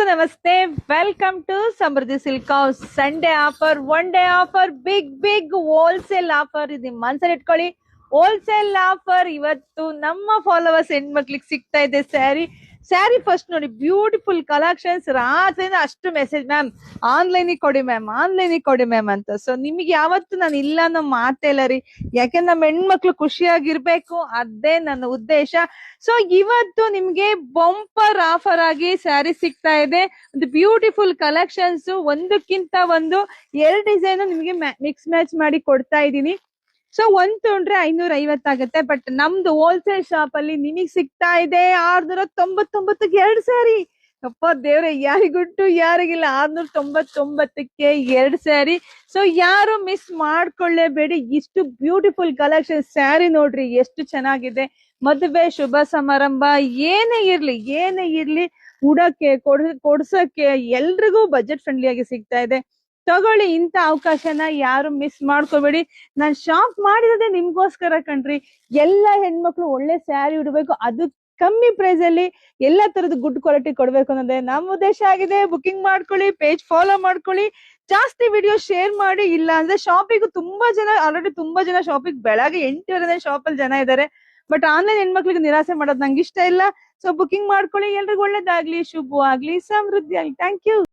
ನಮಸ್ತೆ, welcome to Samriddhi silk house. Sunday offer, one day offer, big wholesale offer ಇದೆ. ಮನ್ಸಲ್ಲಿ ಇಟ್ಕೊಳ್ಳಿ, ಹೋಲ್ಸೇಲ್ ಆಫರ್ ಇವತ್ತು ನಮ್ಮ ಫಾಲೋವರ್ಸ್ ಹೆಣ್ಮಕ್ಳಿಗೆ ಸಿಗ್ತಾ ಇದೆ. ಸ್ಯಾರಿ ಫಸ್ಟ್ ನೋಡಿ, ಬ್ಯೂಟಿಫುಲ್ ಕಲೆಕ್ಷನ್ಸ್. ರಾತ್ರಿಯಿಂದ ಅಷ್ಟು ಮೆಸೇಜ್, ಮ್ಯಾಮ್ ಆನ್ಲೈನಿಗೆ ಕೊಡಿ ಮ್ಯಾಮ್, ಆನ್ಲೈನಿಗೆ ಕೊಡಿ ಮ್ಯಾಮ್ ಅಂತ. ಸೊ ನಿಮಗೆ ಯಾವತ್ತು ನಾನು ಇಲ್ಲ ಅನ್ನೋ ಮಾತೇ ಇಲ್ಲ ರೀ. ಯಾಕೆಂದ್ರೆ ನಮ್ಮ ಹೆಣ್ಮಕ್ಳು ಖುಷಿಯಾಗಿರ್ಬೇಕು, ಅದೇ ನನ್ನ ಉದ್ದೇಶ. ಸೊ ಇವತ್ತು ನಿಮ್ಗೆ ಬಂಪರ್ ಆಫರ್ ಆಗಿ ಸ್ಯಾರಿ ಸಿಗ್ತಾ ಇದೆ. ಒಂದು ಬ್ಯೂಟಿಫುಲ್ ಕಲೆಕ್ಷನ್ಸ್, ಒಂದಕ್ಕಿಂತ ಒಂದು ಎರಡು ಡಿಸೈನ್ ನಿಮ್ಗೆ ಮಿಕ್ಸ್ ಮ್ಯಾಚ್ ಮಾಡಿ ಕೊಡ್ತಾ ಇದ್ದೀನಿ. ಸೊ ಒಂದ್ ತೊಗೊಂಡ್ರೆ 550 ಆಗುತ್ತೆ. ಬಟ್ ನಮ್ದು ಹೋಲ್ಸೇಲ್ ಶಾಪ್ ಅಲ್ಲಿ ನಿಮಗ್ ಸಿಗ್ತಾ ಇದೆ 699ಗೆ 2 ಸ್ಯಾರಿ. ಅಪ್ಪ ದೇವ್ರೆ, ಯಾರಿಗುಂಟು ಯಾರಿಗಿಲ್ಲ, 699ಕ್ಕೆ 2 ಸ್ಯಾರಿ. ಸೊ ಯಾರು ಮಿಸ್ ಮಾಡ್ಕೊಳ್ಳೇಬೇಡಿ. ಇಷ್ಟು ಬ್ಯೂಟಿಫುಲ್ ಕಲೆಕ್ಷನ್ ಸ್ಯಾರಿ ನೋಡ್ರಿ, ಎಷ್ಟು ಚೆನ್ನಾಗಿದೆ. ಮದುವೆ, ಶುಭ ಸಮಾರಂಭ ಏನೇ ಇರ್ಲಿ ಉಡಕ್ಕೆ ಕೊಡ್ಸಕ್ಕೆ ಎಲ್ರಿಗೂ ಬಜೆಟ್ ಫ್ರೆಂಡ್ಲಿ ಆಗಿ ಸಿಗ್ತಾ ಇದೆ. ತಗೊಳ್ಳಿ, ಇಂಥ ಅವಕಾಶನ ಯಾರು ಮಿಸ್ ಮಾಡ್ಕೋಬೇಡಿ. ನಾನ್ ಶಾಪ್ ಮಾಡಿರೋದೇ ನಿಮ್ಗೋಸ್ಕರ ಕಣ್ರಿ. ಎಲ್ಲ ಹೆಣ್ಮಕ್ಳು ಒಳ್ಳೆ ಸ್ಯಾರಿ ಉಡ್ಬೇಕು, ಅದು ಕಮ್ಮಿ ಪ್ರೈಸ್ ಅಲ್ಲಿ ಎಲ್ಲಾ ತರದ ಗುಡ್ ಕ್ವಾಲಿಟಿ ಕೊಡ್ಬೇಕು ಅನ್ನೋದೇ ನಮ್ಮ ಉದ್ದೇಶ ಆಗಿದೆ. ಬುಕಿಂಗ್ ಮಾಡ್ಕೊಳ್ಳಿ, ಪೇಜ್ ಫಾಲೋ ಮಾಡ್ಕೊಳ್ಳಿ, ಜಾಸ್ತಿ ವಿಡಿಯೋ ಶೇರ್ ಮಾಡಿ. ಇಲ್ಲ ಅಂದ್ರೆ ಶಾಪಿಗೂ ಆಲ್ರೆಡಿ ತುಂಬಾ ಜನ ಶಾಪಿಗೆ ಬೆಳಗ್ಗೆ 8:30 ಶಾಪ್ ಅಲ್ಲಿ ಜನ ಇದ್ದಾರೆ. ಬಟ್ ಆನ್ಲೈನ್ ಹೆಣ್ಮಕ್ಳಿಗೆ ನಿರಾಸೆ ಮಾಡೋದು ನಂಗೆ ಇಷ್ಟ ಇಲ್ಲ. ಸೊ ಬುಕಿಂಗ್ ಮಾಡ್ಕೊಳ್ಳಿ. ಎಲ್ರಿಗೂ ಒಳ್ಳೇದಾಗ್ಲಿ, ಶುಭವಾಗ್ಲಿ, ಸಮೃದ್ಧಿ ಆಗ್ಲಿ. Thank you.